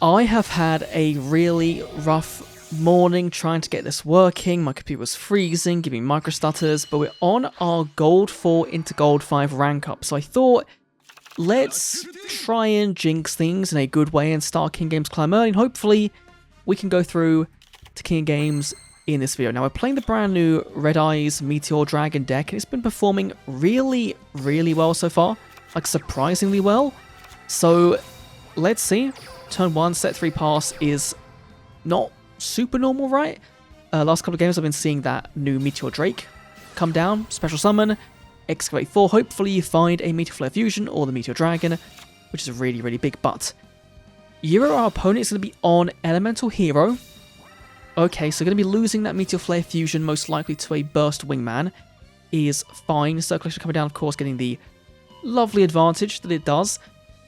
I have had a really rough morning trying to get this working. My computer was freezing, giving micro stutters, but we're on our gold 4 into gold 5 rank up. So I thought, let's try and jinx things in a good way and start King Games Climb early, and hopefully we can go through to King Games in this video. Now we're playing the brand new Red Eyes Meteor Dragon deck, and it's been performing really, really well so far. Like surprisingly well. So let's see. Turn 1, set 3 pass is not super normal, right? Last couple of games I've been seeing that new Meteor Drake come down, special summon, excavate 4. Hopefully you find a Meteor Flare Fusion or the Meteor Dragon, which is a really, really big butt. Euro, our opponent, is going to be on Elemental Hero. Okay, so going to be losing that Meteor Flare Fusion, most likely to a Burst Wingman, is fine. Circulation coming down, of course, getting the lovely advantage that it does.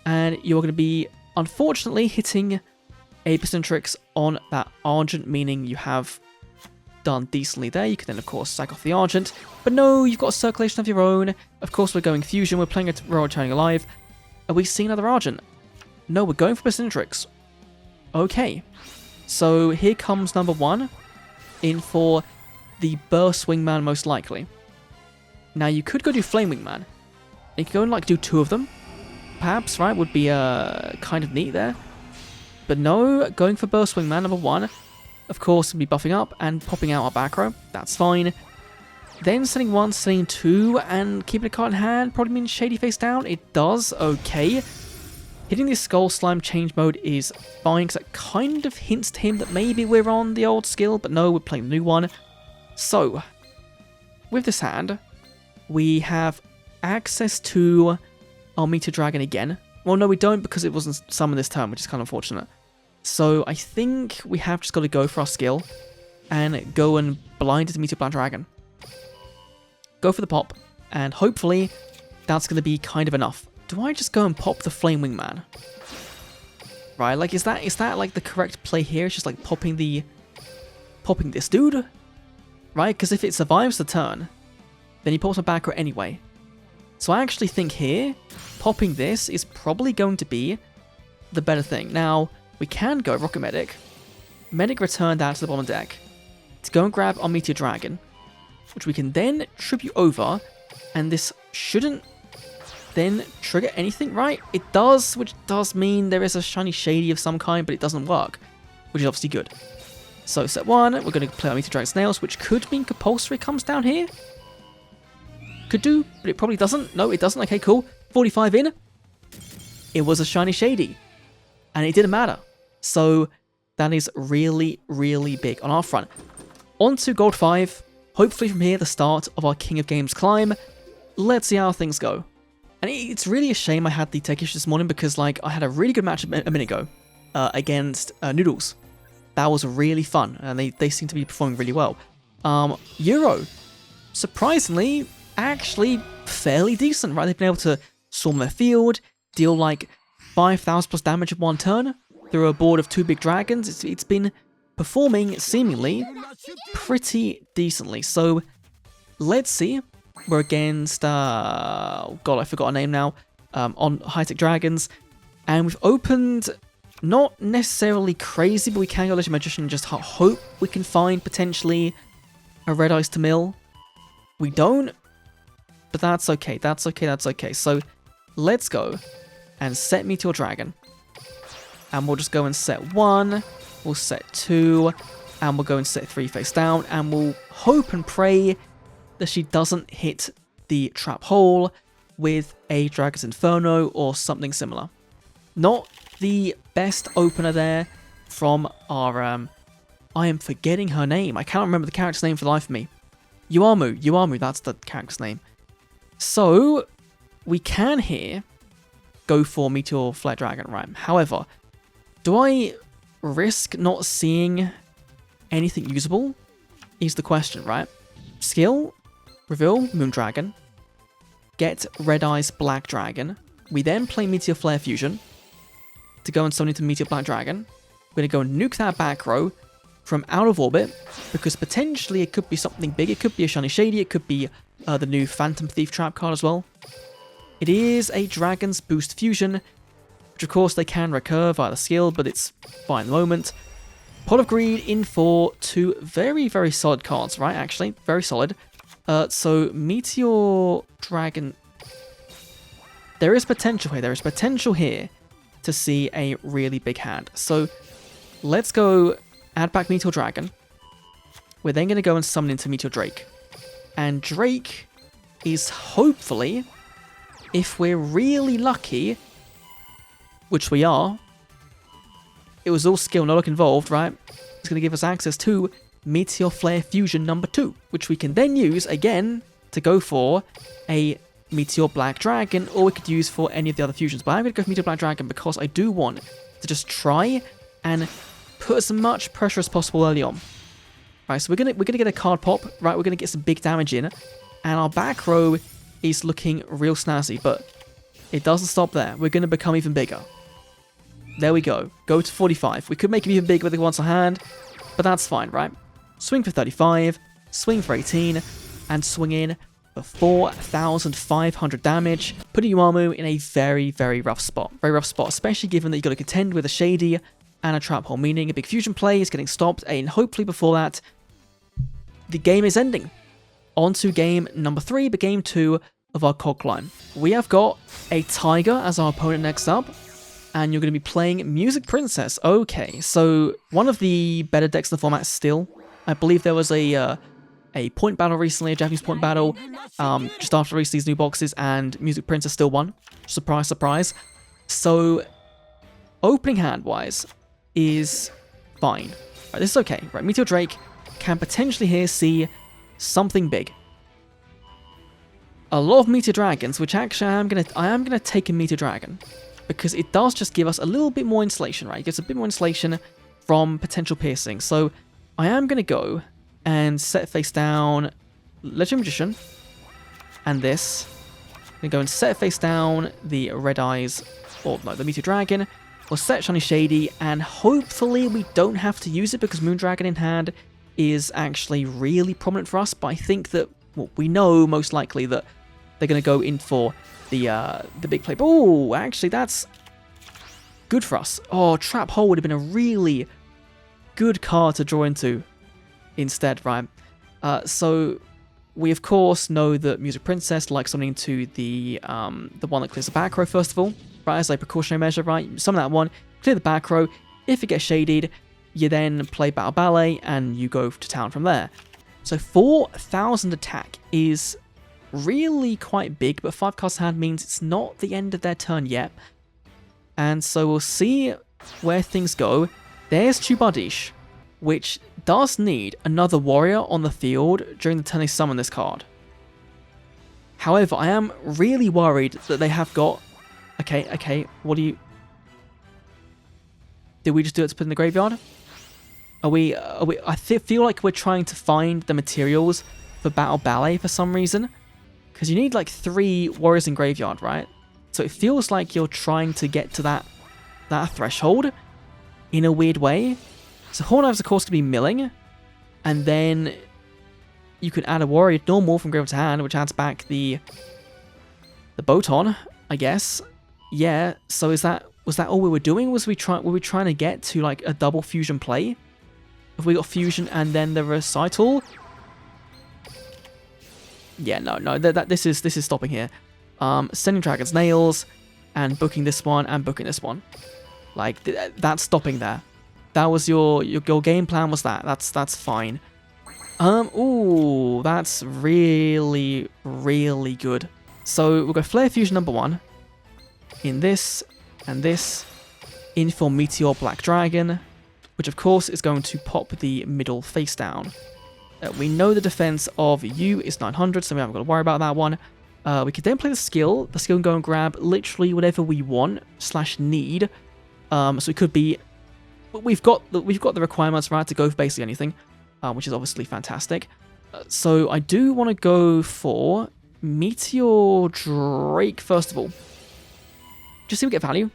And you're going to be, unfortunately, hitting a Percentrix on that Argent, meaning you have done decently there. You can then, of course, sack off the Argent. But no, you've got a Circulation of your own. Of course, we're going Fusion. We're playing a Royal Returning Alive. Are we seeing another Argent? No, we're going for Percentrix. Okay. So here comes number 1 in for the Burst Wingman, most likely. Now, you could go do Flame Wingman. You could go and, like, do 2 of them. Perhaps, right, would be kind of neat there. But no, going for Burst Wingman, number 1. Of course, be buffing up and popping out our back row. That's fine. Then setting 1, setting 2, and keeping a card in hand probably means Shady face down. It does, okay. Hitting the Skull Slime change mode is fine, because that kind of hints to him that maybe we're on the old skill, but no, we're playing the new one. So, with this hand, we have access to our Meteor Dragon again. Well, no, we don't, because it wasn't summoned this turn, which is kind of unfortunate. So I think we have just got to go for our skill and go and blind the Meteor Black Dragon. Go for the pop, and hopefully that's going to be kind of enough. Do I just go and pop the Flame Wingman? Right, like, is that like the correct play here? It's just like popping this dude? Right, because if it survives the turn, then he pops my back row anyway. So I actually think here, popping this is probably going to be the better thing. Now, we can go Rocket Medic. Medic return that to the bottom deck to go and grab our Meteor Dragon, which we can then tribute over, and this shouldn't then trigger anything, right? It does, which does mean there is a Shiny Shady of some kind, but it doesn't work, which is obviously good. So set 1, we're going to play our Meteor Dragon Snails, which could mean Compulsory comes down here. Could do, but it probably doesn't. No, it doesn't. Okay, cool. 45 in. It was a Shiny Shady, and it didn't matter. So that is really, really big on our front. On to Gold 5. Hopefully from here, the start of our King of Games climb. Let's see how things go. And it's really a shame I had the tech issue this morning, because like I had a really good match a minute ago against Noodles. That was really fun, and they seem to be performing really well. Euro, surprisingly, actually fairly decent, right? They've been able to storm their field, deal like 5,000 plus damage in one turn through a board of 2 big dragons. It's been performing seemingly pretty decently. So let's see. We're against oh god, I forgot a name now. On high-tech dragons, and we've opened not necessarily crazy, but we can go Legend Magician and just hope we can find potentially a Red Eyes to mill. We don't, but that's okay. That's okay. That's okay. So let's go and set Meteor Dragon, and we'll just go and set 1. We'll set 2, and we'll go and set 3 face down, and we'll hope and pray that she doesn't hit the trap hole with a Dragon's Inferno or something similar. Not the best opener there from our, I am forgetting her name. I cannot remember the character's name for the life of me. Yumu, that's the character's name. So, we can here go for Meteor Flare Dragon, right? However, do I risk not seeing anything usable? Is the question, right? Skill, reveal Moon Dragon, get Red Eyes Black Dragon. We then play Meteor Flare Fusion to go and summon into Meteor Black Dragon. We're going to go and nuke that back row from out of orbit, because potentially it could be something big. It could be a Shiny Shady, it could be the new Phantom Thief trap card as well. It is a Dragon's Boost Fusion, which of course they can recur via the skill, but it's fine at the moment. Pot of Greed in for 2 very, very solid cards, right? Actually, very solid. So Meteor Dragon. There is potential here. There is potential here to see a really big hand. So let's go add back Meteor Dragon. We're then going to go and summon into Meteor Drake. And Drake is hopefully, if we're really lucky, which we are, it was all skill, no luck involved, right? It's going to give us access to Meteor Flare Fusion number 2, which we can then use again to go for a Meteor Black Dragon, or we could use for any of the other fusions. But I'm going to go for Meteor Black Dragon because I do want to just try and put as much pressure as possible early on. Right, so we're gonna get a card pop, right? We're gonna get some big damage in, and our back row is looking real snazzy, but it doesn't stop there. We're gonna become even bigger. There we go. Go to 45. We could make it even bigger with the once a hand, but that's fine, right? Swing for 35, swing for 18, and swing in for 4,500 damage, putting Yumu in a very, very rough spot. Very rough spot, especially given that you've got to contend with a Shady and a Trap Hole, meaning a big fusion play is getting stopped, and hopefully before that, the game is ending. On to game number 3, but game 2 of our COG climb. We have got a Tiger as our opponent next up, and you're going to be playing Music Princess. Okay, so one of the better decks in the format still. I believe there was a point battle recently, a Japanese point battle, just after releasing these new boxes, and Music Princess still won. Surprise, surprise. So, opening hand-wise is fine. Right, this is okay. Right, Meteor Drake can potentially here see something big. A lot of Meteor Dragons, which actually I am gonna take a Meteor Dragon, because it does just give us a little bit more insulation, right? It gives a bit more insulation from potential piercing. So I am gonna go and set face down Legendary Magician, and this. I'm gonna go and set face down the Red Eyes, or no, the Meteor Dragon. We'll set Shiny Shady, and hopefully we don't have to use it because Moon Dragon in hand is actually really prominent for us, but I think that, well, we know most likely that they're going to go in for the big play. Oh, actually, that's good for us. Oh, Trap Hole would have been a really good card to draw into instead, right? So we, of course, know that Music Princess likes something to the one that clears the back row, first of all, right, as a precautionary measure, right? Summon that one, clear the back row. If it gets shadied, you then play Battle Ballet, and you go to town from there. So 4,000 attack is really quite big, but 5 cards in hand means it's not the end of their turn yet. And so we'll see where things go. There's Chubadish, which does need another warrior on the field during the turn they summon this card. However, I am really worried that they have got... Okay, what do you... Did we just do it to put in the graveyard? I feel like we're trying to find the materials for Battle Ballet for some reason. Because you need like 3 warriors in graveyard, right? So it feels like you're trying to get to that threshold in a weird way. So Horn Knives, of course, could be milling. And then you can add a warrior normal from graveyard to hand, which adds back the Boton, I guess. Yeah, so was that all we were doing? Were we trying to get to like a double fusion play? If we got fusion and then the recital? Yeah, no, this is stopping here. Sending Dragon's Nails and booking this one and booking this one. Like that's stopping there. That was your game plan, was that? That's fine. Ooh, that's really, really good. So we'll go Flare Fusion number 1 in this and this, in for Meteor Black Dragon, which of course is going to pop the middle face down. We know the defense of you is 900, so we haven't got to worry about that one. We could then play the skill. The skill can go and grab literally whatever we want / need. So it could be... We've got the requirements, right, to go for basically anything, which is obviously fantastic. So I do want to go for Meteor Drake first of all. Just see if we get value.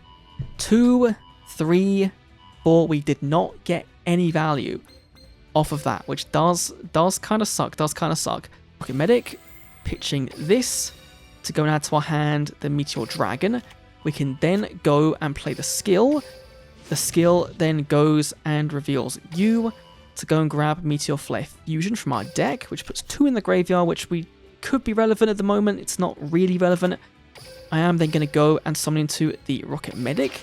2, 3, 4. We did not get any value off of that, which does kind of suck. Okay, Medic pitching this to go and add to our hand the Meteor Dragon. We can then go and play the skill. The skill then goes and reveals you to go and grab Meteor Flare Fusion from our deck, which puts 2 in the graveyard, which we could be relevant at the moment. It's not really relevant. I am then going to go and summon into the Rocket Medic.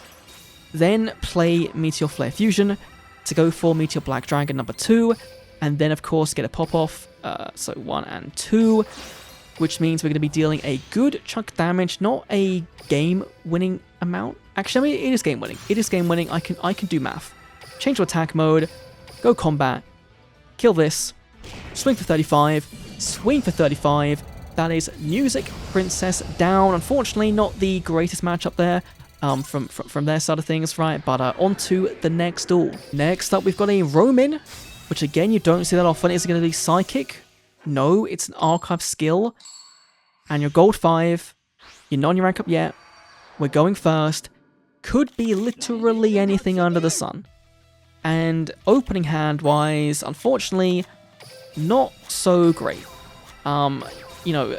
Then play Meteor Flare Fusion to go for Meteor Black Dragon number 2. And then, of course, get a pop-off. So 1 and 2. Which means we're going to be dealing a good chunk of damage. Not a game-winning amount. Actually, I mean, it is game-winning. It is game-winning. I can do math. Change to attack mode. Go combat. Kill this. Swing for 35. Swing for 35. That is Music Princess down. Unfortunately, not the greatest matchup there from their side of things, right? But on to the next duel. Next up, we've got a Romin, which again, you don't see that often. Is it going to be Psychic? No, it's an Archive skill. And you're Gold 5. You're not on your rank up yet. We're going first. Could be literally anything under the sun. And opening hand-wise, unfortunately, not so great. You know,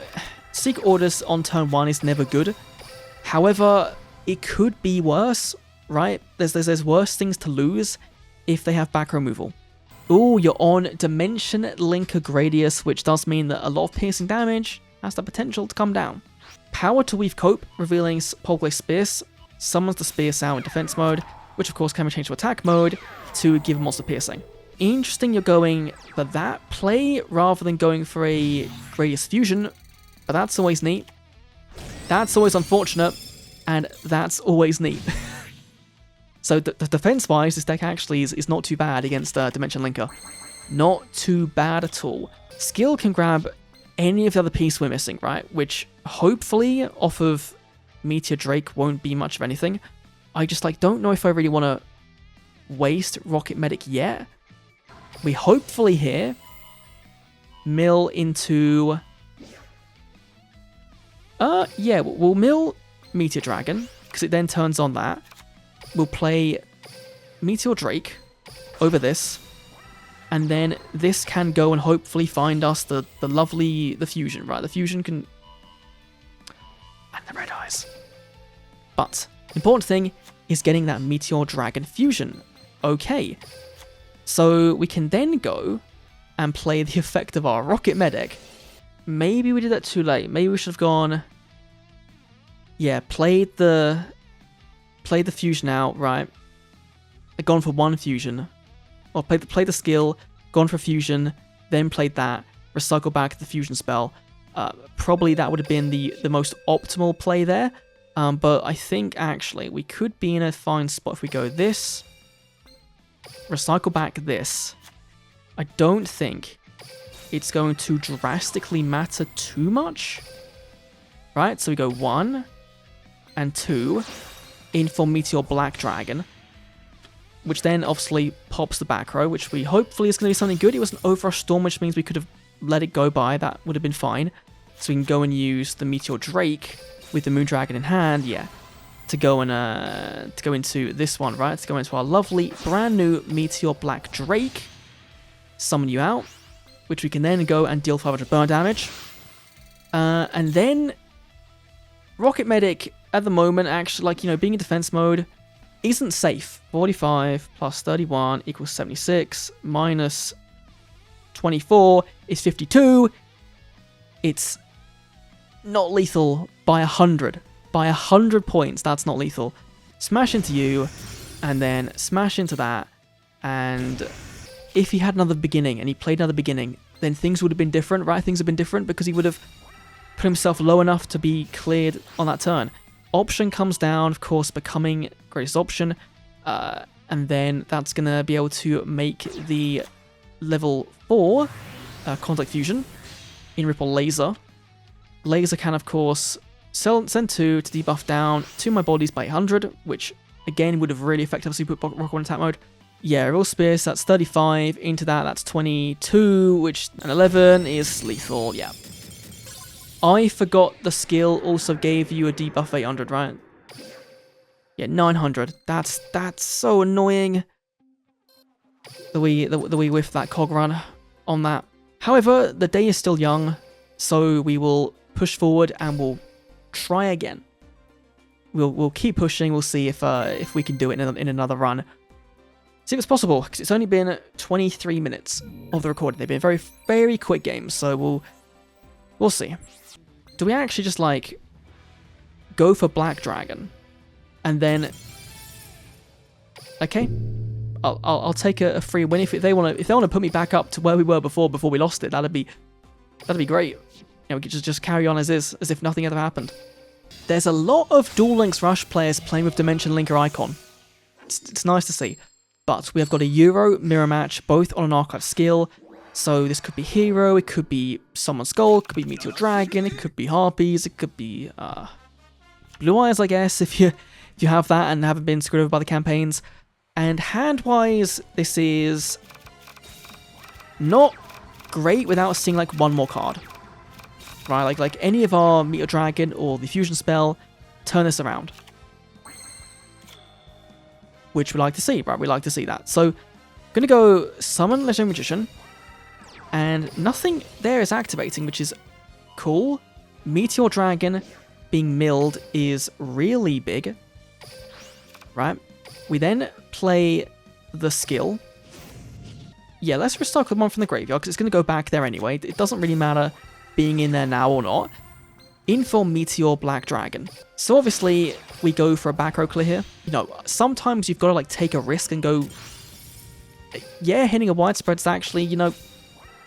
Secret Orders on turn 1 is never good. However, it could be worse, right? There's worse things to lose if they have back removal. Ooh, you're on Dimension Linker Gradius, which does mean that a lot of piercing damage has the potential to come down. Power to Weave Cope, revealing Polglaze Spears, summons the Spears out in defense mode, which of course can be changed to attack mode to give monster piercing. Interesting you're going for that play rather than going for a Gradius Fusion, but that's always neat. That's always unfortunate, and that's always neat. So the defense-wise, this deck actually is not too bad against Dimension Linker. Not too bad at all. Skill can grab any of the other piece we're missing, right? Which hopefully off of Meteor Drake won't be much of anything. I just don't know if I really want to waste Rocket Medic yet. We hopefully here mill into... yeah, we'll mill Meteor Dragon, because it then turns on that. We'll play Meteor Drake over this, and then this can go and hopefully find us the fusion, right? The fusion can... and the red eyes. But the important thing is getting that Meteor Dragon fusion. Okay. So we can then go and play the effect of our Rocket Medic. Maybe we did that too late. Maybe we should have gone... yeah, played the fusion out, right? Gone for 1 fusion. Or played the skill, gone for fusion, then played that, recycle back the fusion spell. Probably that would have been the most optimal play there. But I think actually we could be in a fine spot if we go this, recycle back this. I don't think it's going to drastically matter too much. Right, so we go 1 and 2 in for Meteor Black Dragon, which then obviously pops the back row, which we hopefully is going to be something good. It was an Overrush Storm, which means we could have let it go by. That would have been fine. So we can go and use the Meteor Drake with the Moon Dragon in hand, yeah, to go into this one, right? To go into our lovely brand new Meteor Black Drake, summon you out, which we can then go and deal 500 burn damage, and then Rocket Medic at the moment, actually, being in defense mode, isn't safe. 45 plus 31 equals 76, minus 24 is 52. It's not lethal by 100. By 100 points, that's not lethal. Smash into you, and then smash into that, and if he had another beginning, and he played another beginning, then things would have been different, right? Things have been different, because he would have put himself low enough to be cleared on that turn. Option comes down, of course, becoming greatest option, and then that's going to be able to make the level 4 Contact Fusion in Ripple Laser. Laser can, of course, send 2 to debuff down to my bodies by 100, which, again, would have really effectively put Rock on attack mode. Yeah, Real Spears, that's 35. Into that, that's 22, which, and 11 is lethal, yeah. I forgot the skill also gave you a debuff of 800, right? Yeah, 900. That's so annoying. The way we whiffed that cog run on that. However, the day is still young, so we will push forward and we'll try again. we'll keep pushing. We'll see if we can do it in another run. See if it's possible, because it's only been 23 minutes of the recording. They've been very, very quick games, so we'll see. Do we actually just, like, go for Black Dragon, and then... Okay, I'll take a free win if they want to put me back up to where we were before we lost it. That'd be great. You know, we could just carry on as is, as if nothing ever happened. There's a lot of Duel Links Rush players playing with Dimension Linker Icon. It's nice to see. But we have got a Euro mirror match, both on an archive skill. So this could be Hero, it could be Summoned Skull, it could be Meteor Dragon, it could be Harpies, it could be Blue Eyes, I guess, if you have that and haven't been screwed over by the campaigns. And hand-wise, this is not great without seeing like one more card. Right, like any of our Meteor Dragon or the Fusion spell, turn this around. Which we like to see, right? We like to see that. So, I'm going to go Summon Legendary Magician. And nothing there is activating, which is cool. Meteor Dragon being milled is really big. Right? We then play the skill. Yeah, let's restock the one from the graveyard, because it's going to go back there anyway. It doesn't really matter being in there now or not. In for Meteor Black Dragon. So obviously, we go for a back row clear here. You know, sometimes you've got to like take a risk and go... Yeah, hitting a widespread's actually, you know,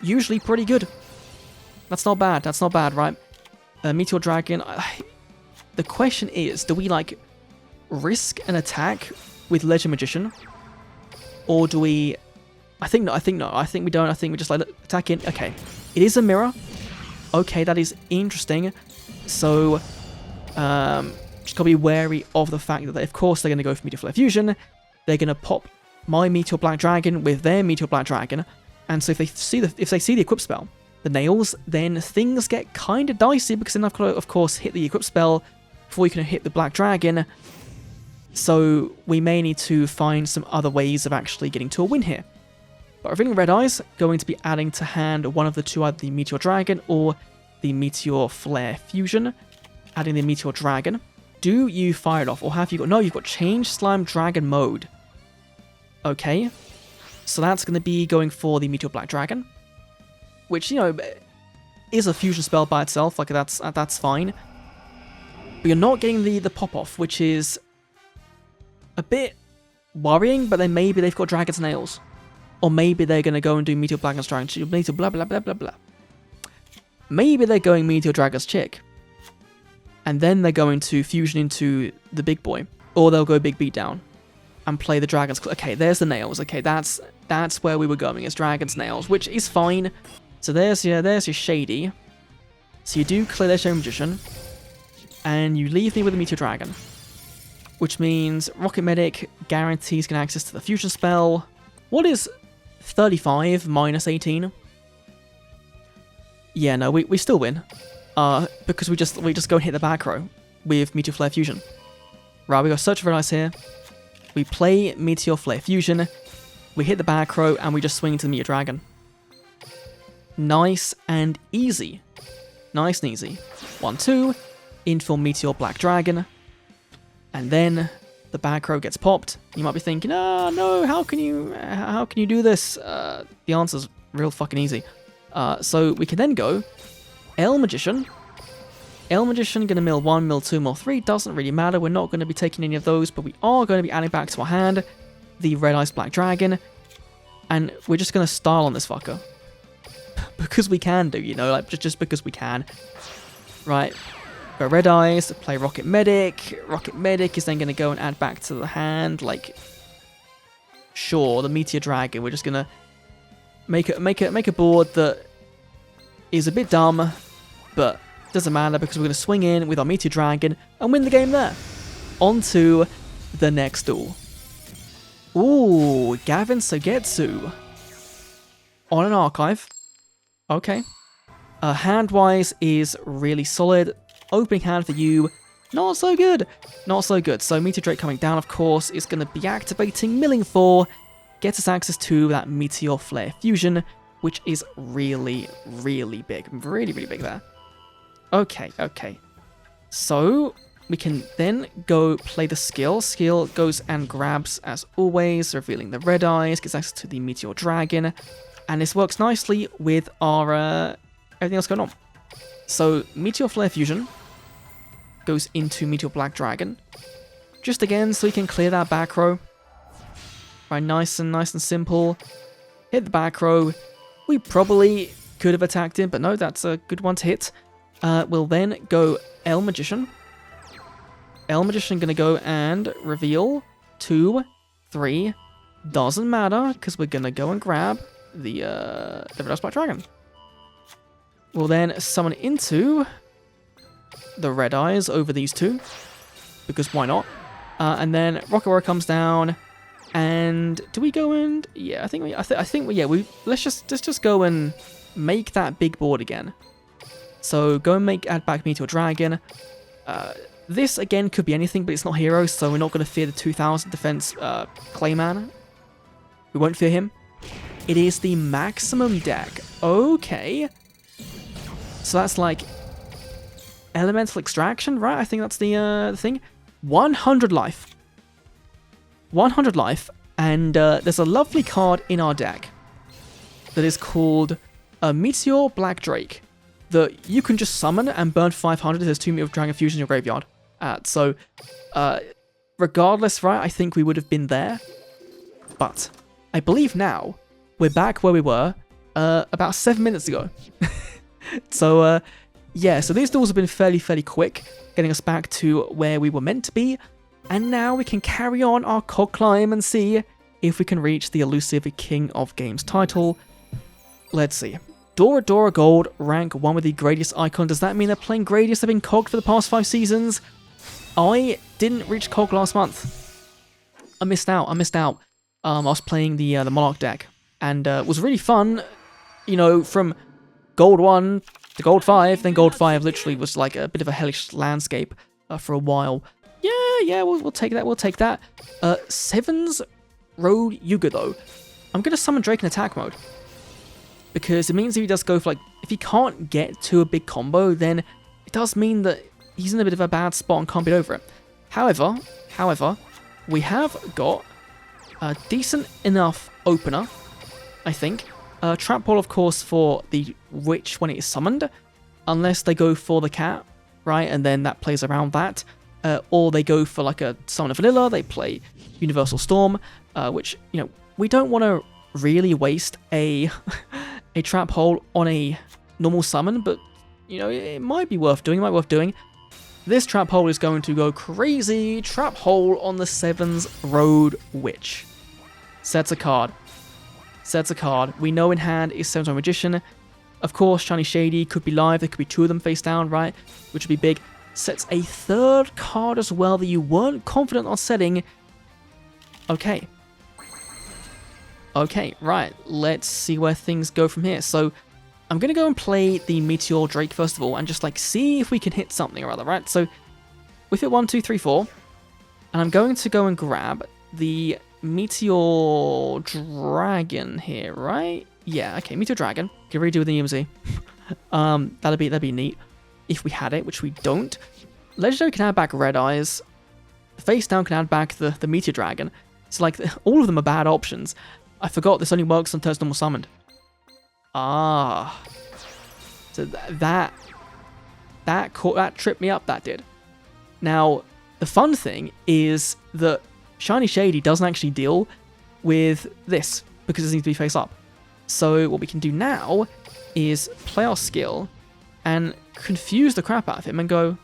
usually pretty good. That's not bad, right? Meteor Dragon... The question is, do we like risk an attack with Legend Magician? Or do we... I think no, I think we don't. I think we just let it attack in. Okay, it is a mirror. Okay, that is interesting. So, just gotta be wary of the fact that, of course, they're gonna go for Meteor Flare Fusion. They're gonna pop my Meteor Black Dragon with their Meteor Black Dragon, and so if they see the equip spell, the nails, then things get kind of dicey, because then I've got to, of course, hit the equip spell before you can hit the Black Dragon. So we may need to find some other ways of actually getting to a win here. But revealing Red Eyes, going to be adding to hand one of the two, either the Meteor Dragon or the Meteor Flare Fusion. Adding the Meteor Dragon. Do you fire it off, or have you got... No, you've got Change Slime Dragon mode. Okay. So that's going to be going for the Meteor Black Dragon. Which, you know, is a fusion spell by itself. Like, that's fine. But you're not getting the pop-off, which is a bit worrying, but then maybe they've got Dragon's Nails. Or maybe they're going to go and do Meteor Dragon's Dragon. Meteor blah blah blah blah blah. Maybe they're going Meteor Dragon's Chick. And then they're going to fusion into the big boy. Or they'll go big beatdown and play the Dragon's... Okay, there's the nails. Okay, that's where we were going, is Dragon's Nails, which is fine. So there's your Shady. So you do clear their Shadow Magician. And you leave me with a Meteor Dragon. Which means Rocket Medic guarantees getting access to the fusion spell. What is 35 minus 18? Yeah, no, we still win. Because we just go and hit the back row with Meteor Flare Fusion. Right, we got Search for Red Eyes here. We play Meteor Flare Fusion. We hit the back row and we just swing into the Meteor Dragon. Nice and easy. Nice and easy. 1-2. In for Meteor Black Dragon. And then the back row gets popped. You might be thinking, oh no, how can you do this? The answer's real fucking easy. So we can then go L Magician. L Magician gonna mill 1, mill 2, mill 3. Doesn't really matter. We're not going to be taking any of those, but we are going to be adding back to our hand the Red Eyes Black Dragon. And we're just going to style on this fucker. Because we can do, you know, like just because we can. Right. Go Red Eyes, play Rocket Medic. Rocket Medic is then going to go and add back to the hand, like... Sure, the Meteor Dragon. We're just going to make a board that is a bit dumb, but doesn't matter because we're going to swing in with our Meteor Dragon and win the game there. On to the next duel. Ooh, Gavin Sogetsu. On an archive. Okay. Hand-wise is really solid. Opening hand for you, not so good. Not so good. So Meteor Drake coming down, of course, is going to be activating, milling 4, gets us access to that Meteor Flare Fusion, which is really, really big. Really, really big there. Okay, okay. So, we can then go play the skill. Skill goes and grabs, as always, revealing the red eyes, gets access to the Meteor Dragon, and this works nicely with our everything else going on. So Meteor Flare Fusion goes into Meteor Black Dragon, just again so we can clear that back row. Right, nice and simple. Hit the back row. We probably could have attacked him, but no, that's a good one to hit. We'll then go El Magician. El Magician gonna go and reveal 2, 3. Doesn't matter, because we're gonna go and grab the Red Eyes Black Dragon. We'll then summon into the Red Eyes over these two, because why not? And then Rocket Roar comes down, and do we go and yeah? I think let's just go and make that big board again. So go and add back Meteor Dragon. This again could be anything, but it's not hero, so we're not going to fear the 2000 defense Clayman. We won't fear him. It is the maximum deck. Okay. So that's like Elemental Extraction, right? I think that's the thing. 100 life. 100 life, and there's a lovely card in our deck that is called a Meteor Black Drake that you can just summon and burn 500 if there's 2 Meteor Dragon Fusion in your graveyard. So, regardless, right, I think we would have been there, but I believe now we're back where we were about 7 minutes ago. So, yeah, so these duels have been fairly quick, getting us back to where we were meant to be, and now we can carry on our cog climb and see if we can reach the elusive King of Games title. Let's see. Dora Dora Gold, rank 1 with the Gradius icon. Does that mean they're playing Gradius? They've been cogged for the past 5 seasons? I didn't reach cog last month. I missed out. I was playing the Monarch deck, and it was really fun. You know, from Gold 1 to Gold 5, then Gold 5 literally was like a bit of a hellish landscape for a while. Yeah, we'll take that. 7's Road Yuga, though. I'm going to summon Drake in attack mode, because it means if he does go for, like, if he can't get to a big combo, then it does mean that he's in a bit of a bad spot and can't get over it. However, we have got a decent enough opener, I think. Trap Ball, of course, for the Witch when it is summoned, unless they go for the cat, right, and then that plays around that. Or they go for like a Summon of Vanilla, they play Universal Storm, which, you know, we don't want to really waste a Trap Hole on a normal summon, but, you know, it might be worth doing, This Trap Hole is going to go crazy. Trap Hole on the 7's Road Witch. Sets a card. We know in hand is 7's Magician. Of course, Shiny Shady could be live, there could be 2 of them face down, right, which would be big. Sets a 3rd card as well that you weren't confident on setting. Okay, right, let's see where things go from here. So, I'm going to go and play the Meteor Drake first of all, and just, like, see if we can hit something or other, right? So, we hit 1, 2, 3, 4, and I'm going to go and grab the Meteor Dragon here, right? Yeah, okay, Meteor Dragon. Can redo with the EMZ. That'd be neat if we had it, which we don't. Legendary can add back Red Eyes. Face down can add back the Meteor Dragon. So, like, all of them are bad options. I forgot this only works on turns normal summoned. Ah. So that tripped me up, that did. Now, the fun thing is that Shiny Shady doesn't actually deal with this, because it needs to be face up. So what we can do now is play our skill and confuse the crap out of him and go,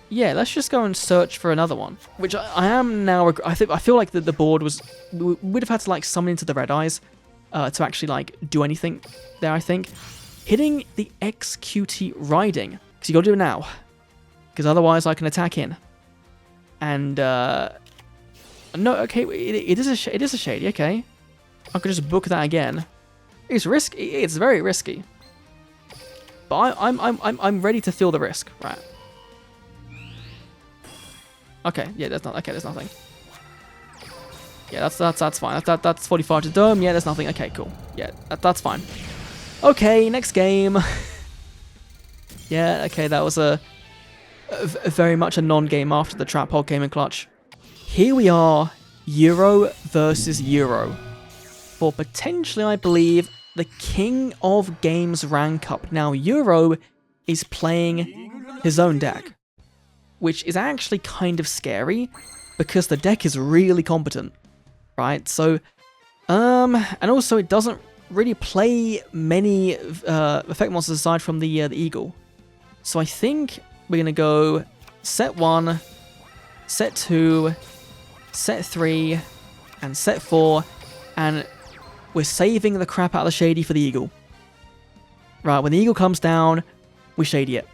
yeah, let's just go and search for another one. Which I am now. I feel like the board would have had to, like, summon into the Red Eyes to actually, like, do anything there. I think hitting the XQT riding, because you got to do it now, because otherwise I can attack in. And no, okay, it is a Shady. Okay, I could just book that again. It's risky. It's very risky. But I'm ready to feel the risk, right? Okay, yeah, there's nothing. Yeah, that's fine. That's 45 to dome. Yeah, there's nothing. Okay, cool. Yeah, that's fine. Okay, next game. Yeah, okay, that was a very much a non-game after the Trap Hog came in clutch. Here we are, Euro versus Euro. For potentially, I believe, the King of Games rank up. Now, Euro is playing his own deck, which is actually kind of scary because the deck is really competent, right? So, and also it doesn't really play many effect monsters aside from the Eagle. So I think we're gonna go set 1, set 2, set 3, and set 4, and we're saving the crap out of the Shady for the Eagle. Right, when the Eagle comes down, we Shady it.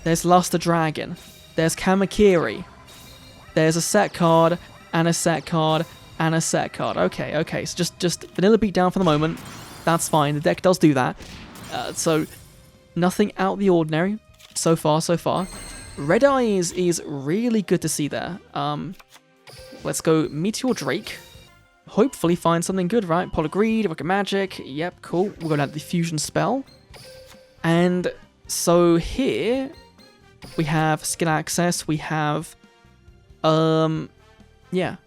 There's Luster Dragon. There's Kamakiri. There's a set card, and a set card, and a set card. Okay, so just vanilla beatdown for the moment. That's fine, the deck does do that. So, nothing out of the ordinary so far. Red Eyes is really good to see there. Let's go Meteor Drake. Hopefully find something good, right? Polygreed, Rocket Magic. Yep, cool. We're going to have the Fusion Spell. And so here we have skill access. We have, yeah.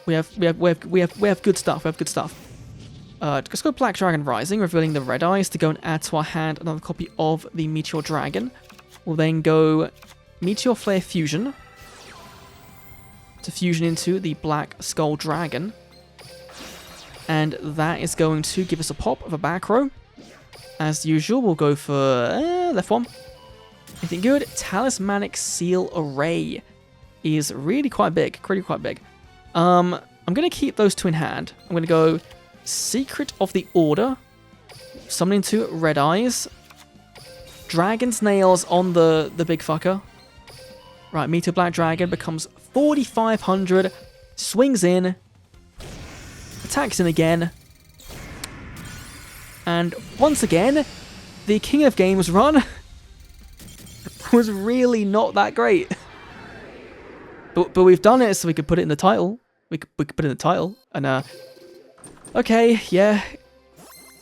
We have good stuff. Let's go Black Dragon Rising, revealing the Red Eyes to go and add to our hand another copy of the Meteor Dragon. We'll then go Meteor Flare Fusion to fusion into the Black Skull Dragon. And that is going to give us a pop of a back row. As usual, we'll go for left one. Anything good? Talismanic Seal Array is really quite big. I'm going to keep those two in hand. I'm going to go Secret of the Order, summon into Red Eyes, Dragon's Nails on the big fucker. Right, Meteor Black Dragon becomes 4,500, swings in, attacks in again, and once again, the King of Games run was really not that great. But we've done it so we could put it in the title. We could put it in the title, and okay, yeah,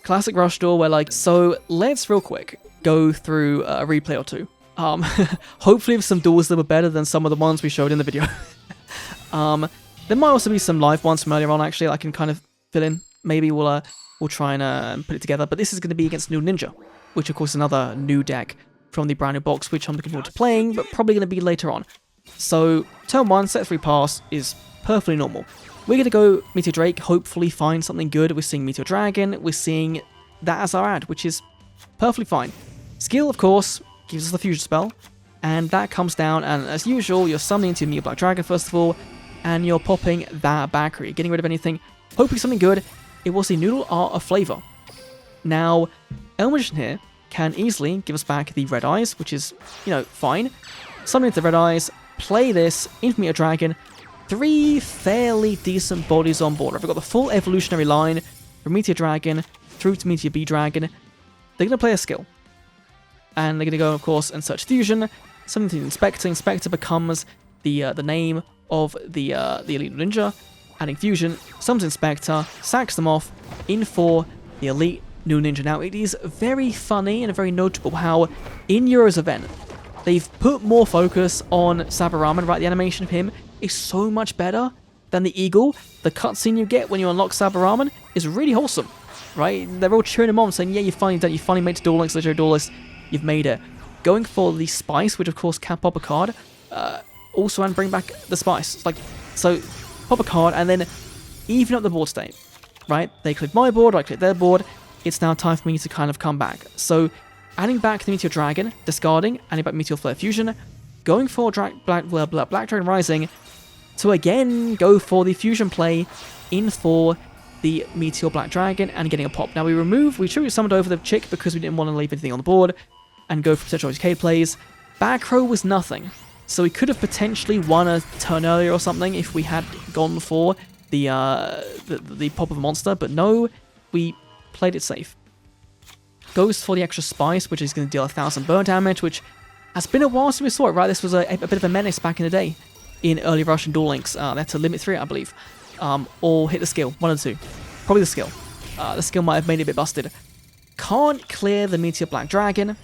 classic rush duel where like, so let's real quick go through a replay or two. Hopefully with some duels that were better than some of the ones we showed in the video. There might also be some live ones from earlier on actually that I can kind of fill in. Maybe we'll try and put it together, but this is going to be against New Ninja, which of course is another new deck from the brand new box, which I'm looking forward to playing, but probably going to be later on. So turn 1, set 3 pass is perfectly normal. We're going to go Meteor Drake, hopefully find something good. We're seeing Meteor Dragon, we're seeing that as our ad, which is perfectly fine. Skill, of course, gives us the fusion spell, and that comes down, and as usual, you're summoning into Meteor Black Dragon first of all, and you're popping that Valkyrie, getting rid of anything, hopefully something good. It was the Noodle Art of Flavor. Now, El Magician here can easily give us back the Red Eyes, which is, you know, fine. Summon into the Red Eyes, play this into Meteor Dragon, 3 fairly decent bodies on board. I've got the full evolutionary line from Meteor Dragon through to Meteor B Dragon. They're going to play a skill. And they're going to go, of course, and search Fusion. Something to Inspector. Inspector becomes the name of the Elite Ninja. Adding Fusion, summons Inspector, sacks them off in for the Elite New Ninja. Now, it is very funny and very notable how in Euro's event, they've put more focus on Sabaraman, right? The animation of him is so much better than the Eagle. The cutscene you get when you unlock Sabaraman is really wholesome, right? They're all cheering him on, saying, yeah, you finally done it. You finally made it to Duel Links, Legendary Duelist. You've made it. Going for the Spice, which of course can pop a card, also and bring back the Spice. It's like, so pop a card and then even up the board state, right? They click my board, I click their board. It's now time for me to kind of come back. So adding back the Meteor Dragon, discarding, adding back Meteor Flare Fusion, going for Black Dragon Rising to again go for the Fusion play in for the Meteor Black Dragon and getting a pop. Now we truly summoned over the chick because we didn't want to leave anything on the board and go for potential K plays. Back row was nothing, so we could have potentially won a turn earlier or something if we had gone for the pop of a monster, but no, we played it safe. Goes for the extra Spice, which is going to deal 1,000 burn damage, which has been a while since we saw it, right? This was a bit of a menace back in the day in early Russian Duel Links. That's a limit 3, I believe. Or hit the skill, 1 of the 2. Probably the skill. The skill might have made it a bit busted. Can't clear the Meteor Black Dragon.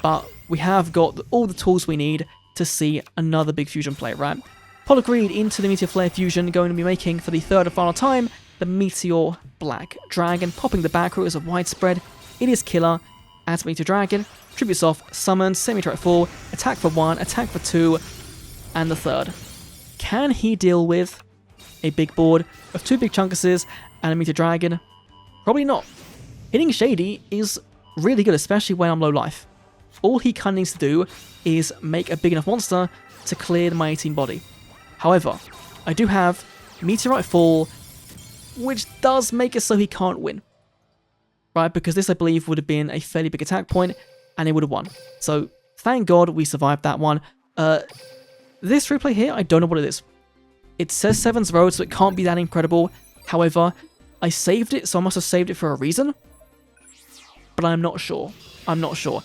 but we have got all the tools we need to see another big fusion play, right? Polycreed into the Meteor Flare fusion, going to be making for the third and final time the Meteor Black Dragon, popping the back row as a widespread. It is killer. Adds Meteor Dragon, tributes off, summons, semi-turret 4, attack for 1, attack for 2, and the third. Can he deal with a big board of 2 big chunkuses and a Meteor Dragon? Probably not. Hitting Shady is really good, especially when I'm low life. All he kind of needs to do is make a big enough monster to clear my 18 body. However, I do have Meteorite Fall, which does make it so he can't win. Right, because this I believe would have been a fairly big attack point, and it would have won. So, thank God we survived that one. This replay here, I don't know what it is. It says 7's Road, so it can't be that incredible. However, I saved it, so I must have saved it for a reason. But I'm not sure. I'm not sure.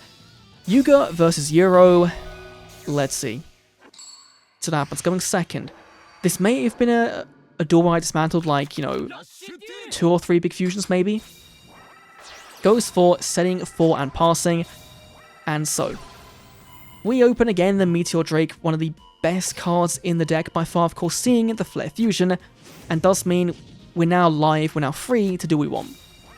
Yuga versus Euro. Let's see. So that happens. Going second. This may have been a duel where I dismantled, like, you know, 2 or 3 big fusions, maybe. Goes for setting 4 and passing. And so, we open again the Meteor Drake, one of the best cards in the deck by far, of course, seeing the Flare Fusion, and does mean we're now live, we're now free to do what we want.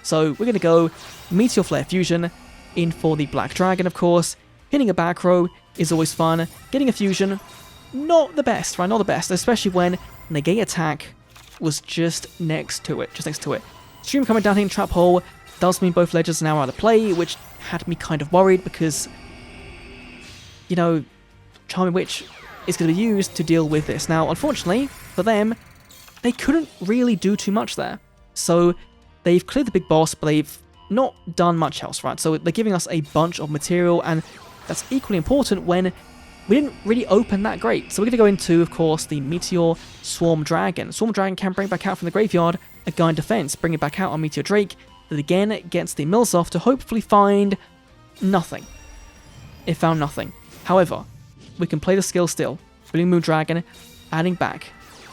So we're going to go Meteor Flare Fusion in for the Black Dragon, of course. Hitting a back row is always fun. Getting a fusion, not the best, right? Not the best, especially when negate attack was just next to it, Stream coming down here in Trap Hole does mean both ledgers are now out of play, which had me kind of worried because, you know, Charming Witch is going to be used to deal with this. Now, unfortunately, for them, they couldn't really do too much there. So, they've cleared the big boss, but they've not done much else, right? So, they're giving us a bunch of material, and that's equally important when we didn't really open that great. So, we're going to go into, of course, the Meteor Swarm Dragon. Swarm Dragon can bring back out from the graveyard a guy in defense, bring it back out on Meteor Drake, that again gets the mills off to hopefully find nothing. It found nothing. However, we can play the skill still. Blue Moon Dragon, adding back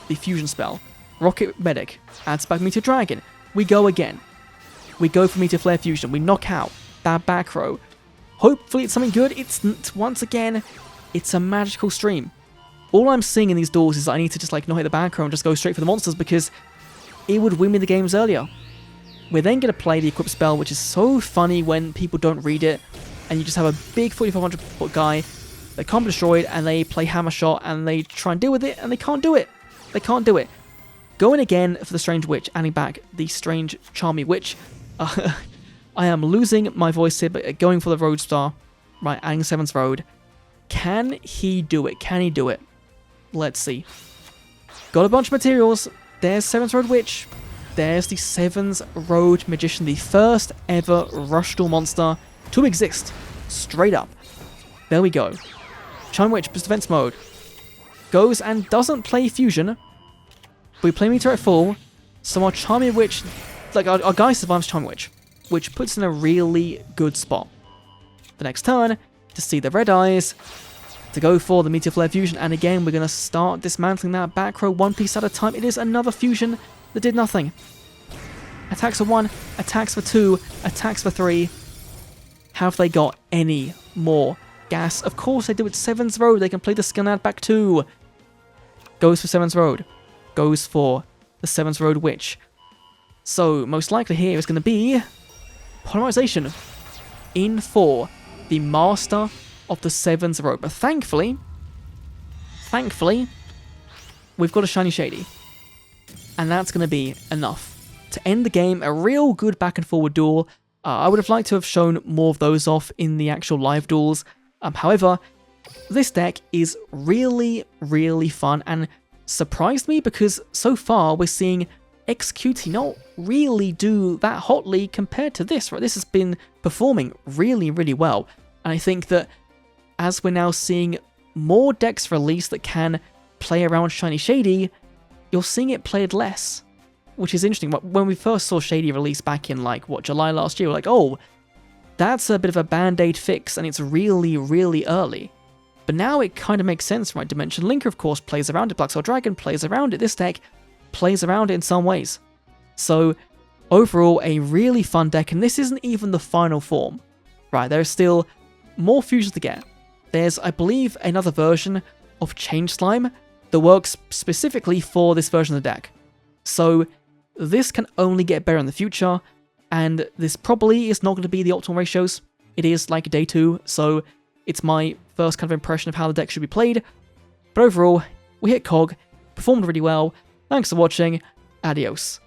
the fusion spell. Rocket Medic adds back Meteor Dragon. We go again. We go for Meteor Flare Fusion. We knock out that back row. Hopefully it's something good. It's once again, it's a magical stream. All I'm seeing in these duels is that I need to just like not hit the back row and just go straight for the monsters because it would win me the games earlier. We're then going to play the equip spell, which is so funny when people don't read it, and you just have a big 4500 foot guy that can't be destroyed, and they play Hammer Shot, and they try and deal with it, and they can't do it. They can't do it. Going again for the Strange Witch, adding back the Strange Charmy Witch. I am losing my voice here, but going for the Roadstar, right, adding 7's Road. Can he do it? Can he do it? Let's see. Got a bunch of materials. There's 7's Road Witch. There's the 7's Road Magician, the first ever Rush Duel monster to exist. Straight up. There we go. Charm Witch, defense mode. Goes and doesn't play Fusion. We play Meteor at full. So our Charming Witch, like our guy survives Charming Witch, which puts in a really good spot. The next turn, to see the red eyes, to go for the Meteor Flare Fusion, and again we're going to start dismantling that back row one piece at a time. It is another fusion that did nothing. Attacks for 1, attacks for 2, attacks for 3. Have they got any more gas? Of course they do. It's 7's Road. They can play the skill add back 2. Goes for 7's Road. Goes for the 7's Road Witch. So most likely here is going to be Polymerization in for the Master of the 7's Road. But thankfully, we've got a Shiny Shady. And that's going to be enough to end the game. A real good back and forward duel. I would have liked to have shown more of those off in the actual live duels. However, this deck is really, really fun and surprised me because so far we're seeing XQT not really do that hotly compared to this, right? This has been performing really, really well. And I think that as we're now seeing more decks released that can play around Shiny Shady, you're seeing it played less, which is interesting. When we first saw Shady release back in, like, what, July last year, we're like, oh, that's a bit of a band-aid fix, and it's really, really early. But now it kind of makes sense, right? Dimension Linker, of course, plays around it. Black Soul Dragon plays around it. This deck plays around it in some ways. So, overall, a really fun deck, and this isn't even the final form, right? There's still more fusions to get. There's, I believe, another version of Change Slime that works specifically for this version of the deck. So this can only get better in the future, and this probably is not going to be the optimal ratios. It is like day 2, so it's my first kind of impression of how the deck should be played. But overall, we hit Cog, performed really well. Thanks for watching, adios.